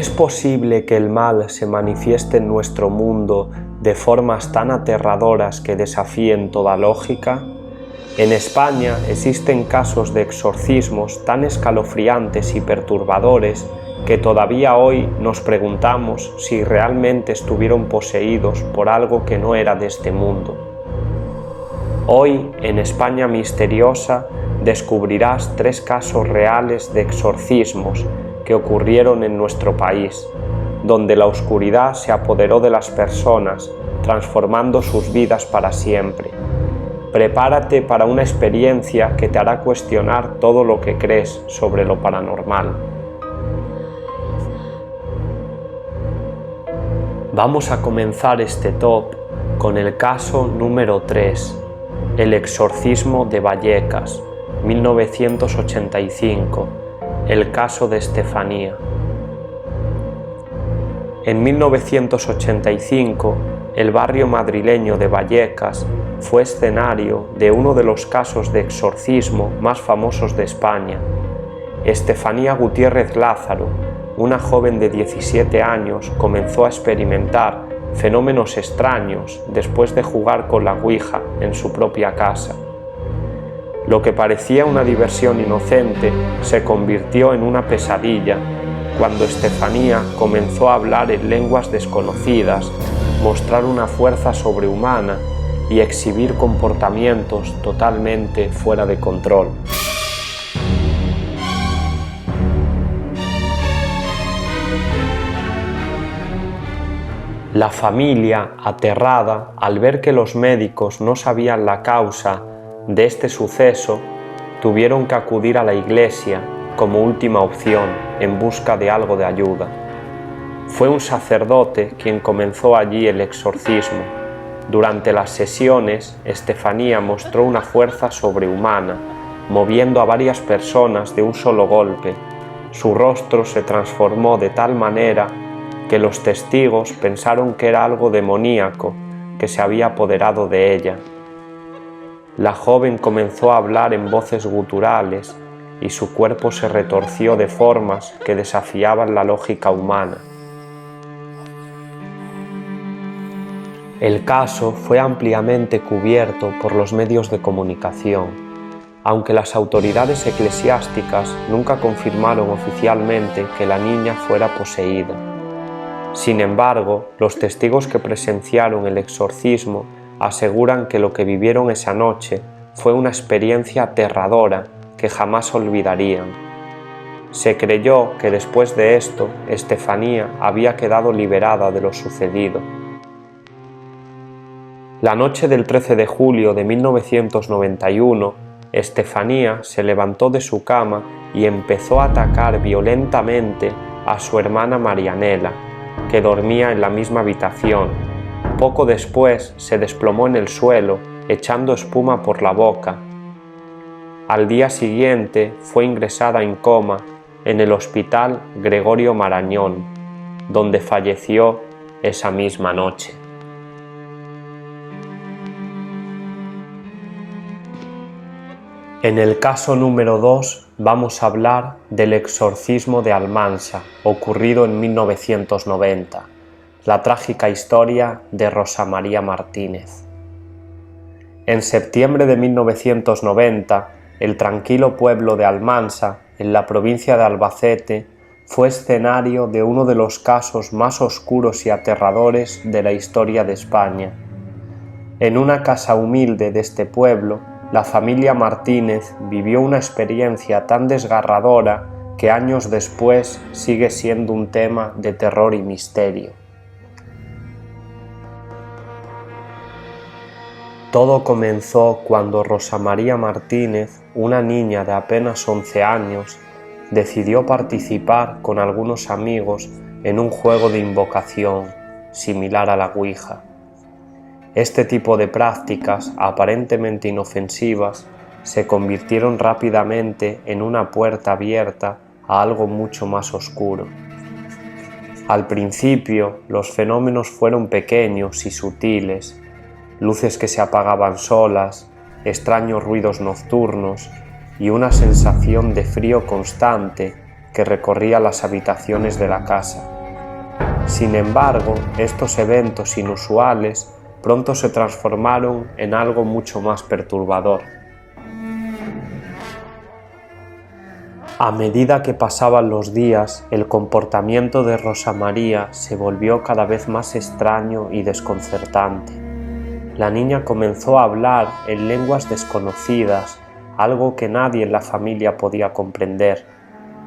¿Es posible que el mal se manifieste en nuestro mundo de formas tan aterradoras que desafíen toda lógica? En España existen casos de exorcismos tan escalofriantes y perturbadores que todavía hoy nos preguntamos si realmente estuvieron poseídos por algo que no era de este mundo. Hoy, en España Misteriosa, descubrirás 3 casos reales de exorcismos que ocurrieron en nuestro país, donde la oscuridad se apoderó de las personas, transformando sus vidas para siempre. Prepárate para una experiencia que te hará cuestionar todo lo que crees sobre lo paranormal. Vamos a comenzar este top con el caso número 3, el exorcismo de Vallecas, 1985, el caso de Estefanía. En 1985, el barrio madrileño de Vallecas fue escenario de uno de los casos de exorcismo más famosos de España. Estefanía Gutiérrez Lázaro, una joven de 17 años, comenzó a experimentar fenómenos extraños después de jugar con la Ouija en su propia casa. Lo que parecía una diversión inocente se convirtió en una pesadilla cuando Estefanía comenzó a hablar en lenguas desconocidas, mostrar una fuerza sobrehumana y exhibir comportamientos totalmente fuera de control. La familia, aterrada al ver que los médicos no sabían la causa de este suceso, tuvieron que acudir a la iglesia como última opción en busca de algo de ayuda. Fue un sacerdote quien comenzó allí el exorcismo. Durante las sesiones, Estefanía mostró una fuerza sobrehumana, moviendo a varias personas de un solo golpe. Su rostro se transformó de tal manera que los testigos pensaron que era algo demoníaco que se había apoderado de ella. La joven comenzó a hablar en voces guturales y su cuerpo se retorció de formas que desafiaban la lógica humana. El caso fue ampliamente cubierto por los medios de comunicación, aunque las autoridades eclesiásticas nunca confirmaron oficialmente que la niña fuera poseída. Sin embargo, los testigos que presenciaron el exorcismo aseguran que lo que vivieron esa noche fue una experiencia aterradora que jamás olvidarían. Se creyó que después de esto, Estefanía había quedado liberada de lo sucedido. La noche del 13 de julio de 1991, Estefanía se levantó de su cama y empezó a atacar violentamente a su hermana Marianela, que dormía en la misma habitación. Poco después se desplomó en el suelo, echando espuma por la boca. Al día siguiente fue ingresada en coma en el Hospital Gregorio Marañón, donde falleció esa misma noche. En el caso número 2 vamos a hablar del exorcismo de Almansa, ocurrido en 1990, la trágica historia de Rosa María Martínez. En septiembre de 1990, el tranquilo pueblo de Almansa, en la provincia de Albacete, fue escenario de uno de los casos más oscuros y aterradores de la historia de España. En una casa humilde de este pueblo, la familia Martínez vivió una experiencia tan desgarradora que años después sigue siendo un tema de terror y misterio. Todo comenzó cuando Rosa María Martínez, una niña de apenas 11 años, decidió participar con algunos amigos en un juego de invocación similar a la Ouija. Este tipo de prácticas, aparentemente inofensivas, se convirtieron rápidamente en una puerta abierta a algo mucho más oscuro. Al principio, los fenómenos fueron pequeños y sutiles, luces que se apagaban solas, extraños ruidos nocturnos y una sensación de frío constante que recorría las habitaciones de la casa. Sin embargo, estos eventos inusuales pronto se transformaron en algo mucho más perturbador. A medida que pasaban los días, el comportamiento de Rosa María se volvió cada vez más extraño y desconcertante. La niña comenzó a hablar en lenguas desconocidas, algo que nadie en la familia podía comprender.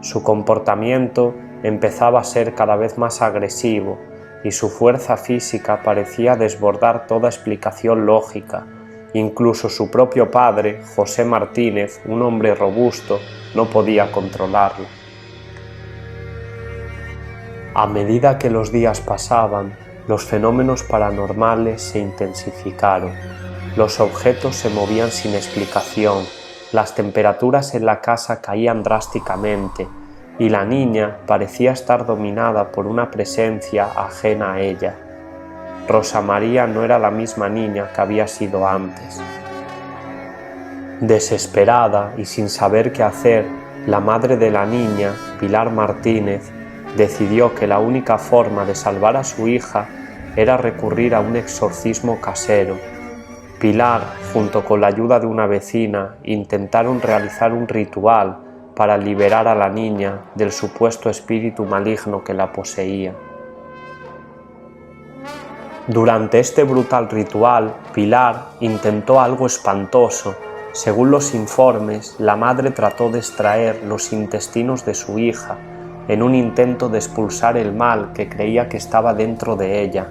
Su comportamiento empezaba a ser cada vez más agresivo y su fuerza física parecía desbordar toda explicación lógica. Incluso su propio padre, José Martínez, un hombre robusto, no podía controlarla. A medida que los días pasaban, los fenómenos paranormales se intensificaron. Los objetos se movían sin explicación, las temperaturas en la casa caían drásticamente y la niña parecía estar dominada por una presencia ajena a ella. Rosa María no era la misma niña que había sido antes. Desesperada y sin saber qué hacer, la madre de la niña, Pilar Martínez, decidió que la única forma de salvar a su hija era recurrir a un exorcismo casero. Pilar, junto con la ayuda de una vecina, intentaron realizar un ritual para liberar a la niña del supuesto espíritu maligno que la poseía. Durante este brutal ritual, Pilar intentó algo espantoso. Según los informes, la madre trató de extraer los intestinos de su hija en un intento de expulsar el mal que creía que estaba dentro de ella.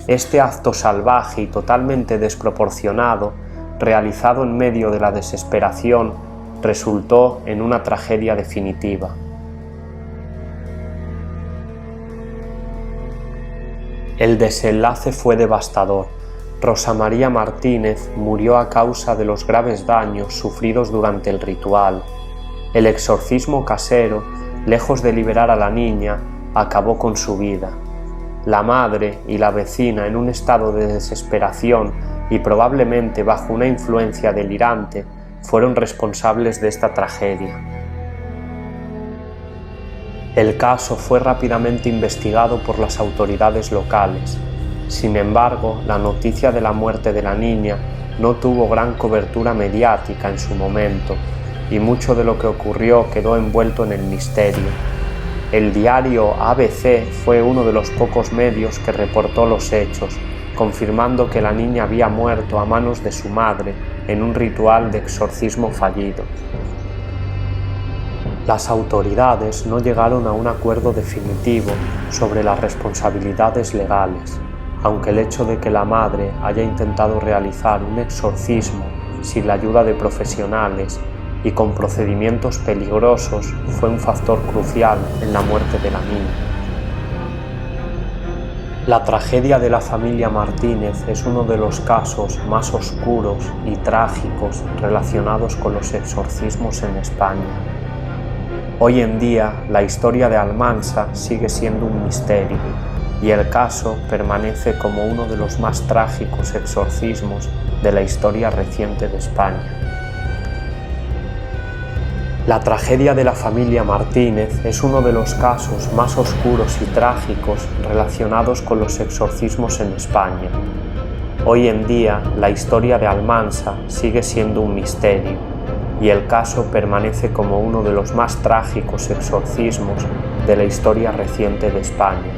Este acto salvaje y totalmente desproporcionado, realizado en medio de la desesperación, resultó en una tragedia definitiva. El desenlace fue devastador. Rosa María Martínez murió a causa de los graves daños sufridos durante el ritual. El exorcismo casero, lejos de liberar a la niña, acabó con su vida. La madre y la vecina, en un estado de desesperación y probablemente bajo una influencia delirante, fueron responsables de esta tragedia. El caso fue rápidamente investigado por las autoridades locales. Sin embargo, la noticia de la muerte de la niña no tuvo gran cobertura mediática en su momento, y mucho de lo que ocurrió quedó envuelto en el misterio. El diario ABC fue uno de los pocos medios que reportó los hechos, confirmando que la niña había muerto a manos de su madre en un ritual de exorcismo fallido. Las autoridades no llegaron a un acuerdo definitivo sobre las responsabilidades legales, aunque el hecho de que la madre haya intentado realizar un exorcismo sin la ayuda de profesionales y con procedimientos peligrosos fue un factor crucial en la muerte de la niña. La tragedia de la familia Martínez es uno de los casos más oscuros y trágicos relacionados con los exorcismos en España. Hoy en día, la historia de Almansa sigue siendo un misterio y el caso permanece como uno de los más trágicos exorcismos de la historia reciente de España. La tragedia de la familia Martínez es uno de los casos más oscuros y trágicos relacionados con los exorcismos en España. Hoy en día, la historia de Almansa sigue siendo un misterio y el caso permanece como uno de los más trágicos exorcismos de la historia reciente de España.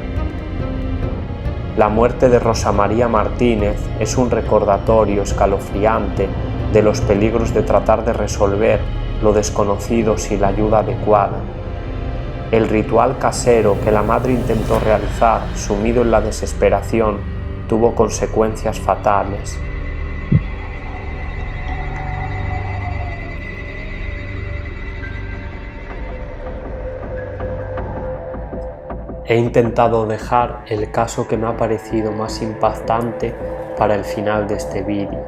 La muerte de Rosa María Martínez es un recordatorio escalofriante de los peligros de tratar de resolver lo desconocido sin la ayuda adecuada. El ritual casero que la madre intentó realizar, sumido en la desesperación, tuvo consecuencias fatales. He intentado dejar el caso que me ha parecido más impactante para el final de este vídeo.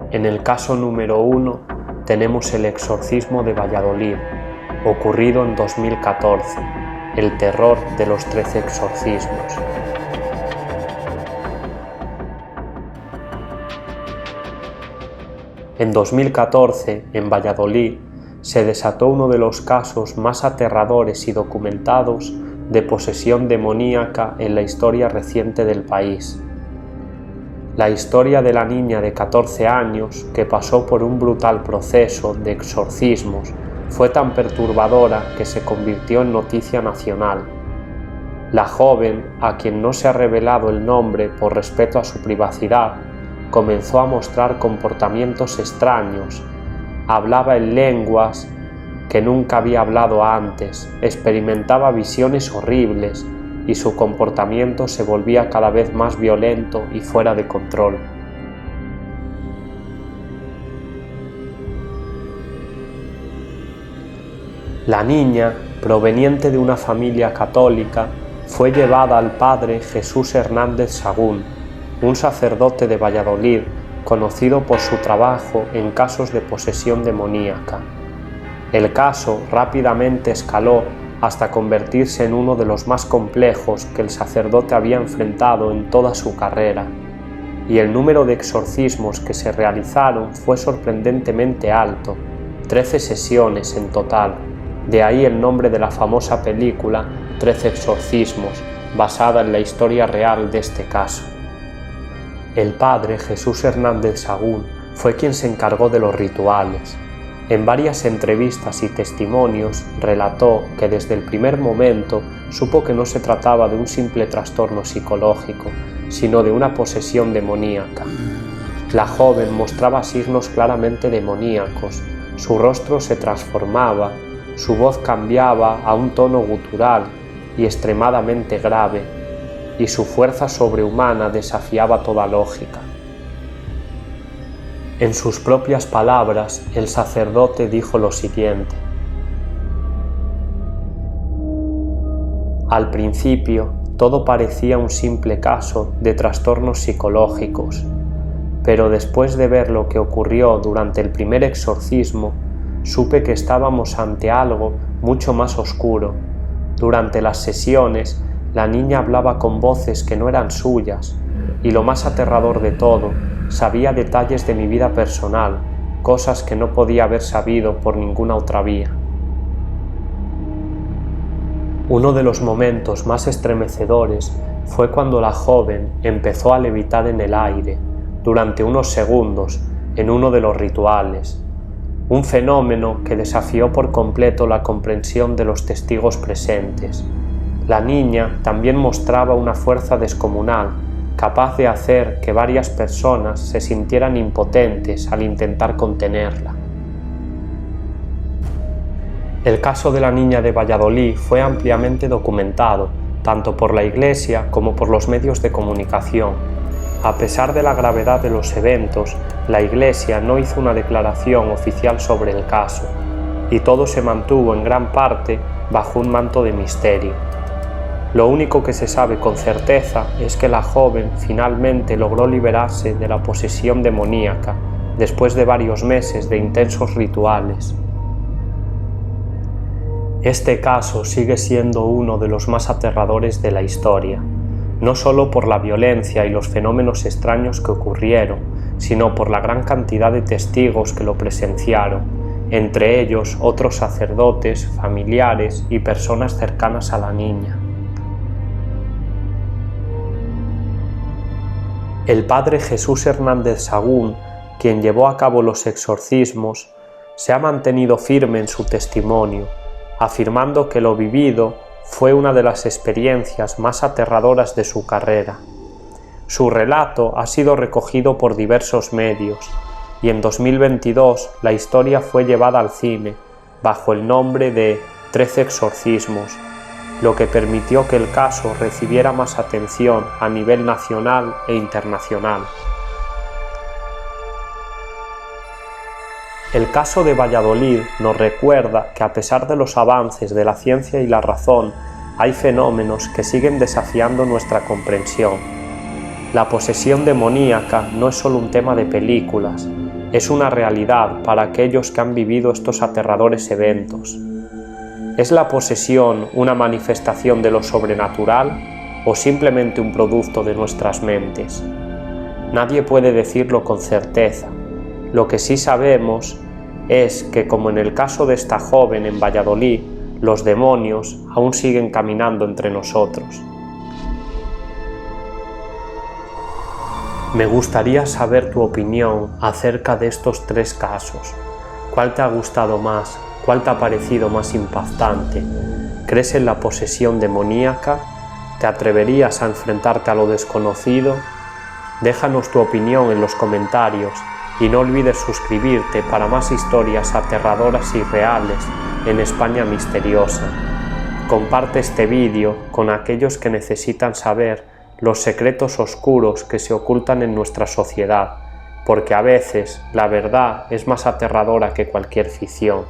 En el caso número 1 tenemos el exorcismo de Valladolid, ocurrido en 2014, el terror de los 13 exorcismos. En 2014, en Valladolid, se desató uno de los casos más aterradores y documentados de posesión demoníaca en la historia reciente del país. La historia de la niña de 14 años que pasó por un brutal proceso de exorcismos fue tan perturbadora que se convirtió en noticia nacional. La joven, a quien no se ha revelado el nombre por respeto a su privacidad, comenzó a mostrar comportamientos extraños, hablaba en lenguas que nunca había hablado antes, experimentaba visiones horribles y su comportamiento se volvía cada vez más violento y fuera de control. La niña, proveniente de una familia católica, fue llevada al padre Jesús Hernández Sagún, un sacerdote de Valladolid conocido por su trabajo en casos de posesión demoníaca. El caso rápidamente escaló hasta convertirse en uno de los más complejos que el sacerdote había enfrentado en toda su carrera, y el número de exorcismos que se realizaron fue sorprendentemente alto, 13 sesiones en total, de ahí el nombre de la famosa película 13 exorcismos, basada en la historia real de este caso. El padre Jesús Hernández Sagún fue quien se encargó de los rituales. En varias entrevistas y testimonios relató que desde el primer momento supo que no se trataba de un simple trastorno psicológico, sino de una posesión demoníaca. La joven mostraba signos claramente demoníacos, su rostro se transformaba, su voz cambiaba a un tono gutural y extremadamente grave, y su fuerza sobrehumana desafiaba toda lógica. En sus propias palabras, el sacerdote dijo lo siguiente: al principio, todo parecía un simple caso de trastornos psicológicos, pero después de ver lo que ocurrió durante el primer exorcismo, supe que estábamos ante algo mucho más oscuro. Durante las sesiones, la niña hablaba con voces que no eran suyas, y lo más aterrador de todo, sabía detalles de mi vida personal, cosas que no podía haber sabido por ninguna otra vía. Uno de los momentos más estremecedores fue cuando la joven empezó a levitar en el aire, durante unos segundos, en uno de los rituales, un fenómeno que desafió por completo la comprensión de los testigos presentes. La niña también mostraba una fuerza descomunal, capaz de hacer que varias personas se sintieran impotentes al intentar contenerla. El caso de la niña de Valladolid fue ampliamente documentado, tanto por la Iglesia como por los medios de comunicación. A pesar de la gravedad de los eventos, la Iglesia no hizo una declaración oficial sobre el caso, y todo se mantuvo en gran parte bajo un manto de misterio. Lo único que se sabe con certeza es que la joven finalmente logró liberarse de la posesión demoníaca después de varios meses de intensos rituales. Este caso sigue siendo uno de los más aterradores de la historia, no solo por la violencia y los fenómenos extraños que ocurrieron, sino por la gran cantidad de testigos que lo presenciaron, entre ellos otros sacerdotes, familiares y personas cercanas a la niña. El padre Jesús Hernández Sagún, quien llevó a cabo los exorcismos, se ha mantenido firme en su testimonio, afirmando que lo vivido fue una de las experiencias más aterradoras de su carrera. Su relato ha sido recogido por diversos medios y en 2022 la historia fue llevada al cine bajo el nombre de 13 exorcismos, lo que permitió que el caso recibiera más atención a nivel nacional e internacional. El caso de Valladolid nos recuerda que a pesar de los avances de la ciencia y la razón, hay fenómenos que siguen desafiando nuestra comprensión. La posesión demoníaca no es solo un tema de películas, es una realidad para aquellos que han vivido estos aterradores eventos. ¿Es la posesión una manifestación de lo sobrenatural o simplemente un producto de nuestras mentes? Nadie puede decirlo con certeza. Lo que sí sabemos es que, como en el caso de esta joven en Valladolid, los demonios aún siguen caminando entre nosotros. Me gustaría saber tu opinión acerca de estos 3 casos. ¿Cuál te ha gustado más? ¿Cuál te ha parecido más impactante? ¿Crees en la posesión demoníaca? ¿Te atreverías a enfrentarte a lo desconocido? Déjanos tu opinión en los comentarios y no olvides suscribirte para más historias aterradoras y reales en España misteriosa. Comparte este vídeo con aquellos que necesitan saber los secretos oscuros que se ocultan en nuestra sociedad, porque a veces la verdad es más aterradora que cualquier ficción.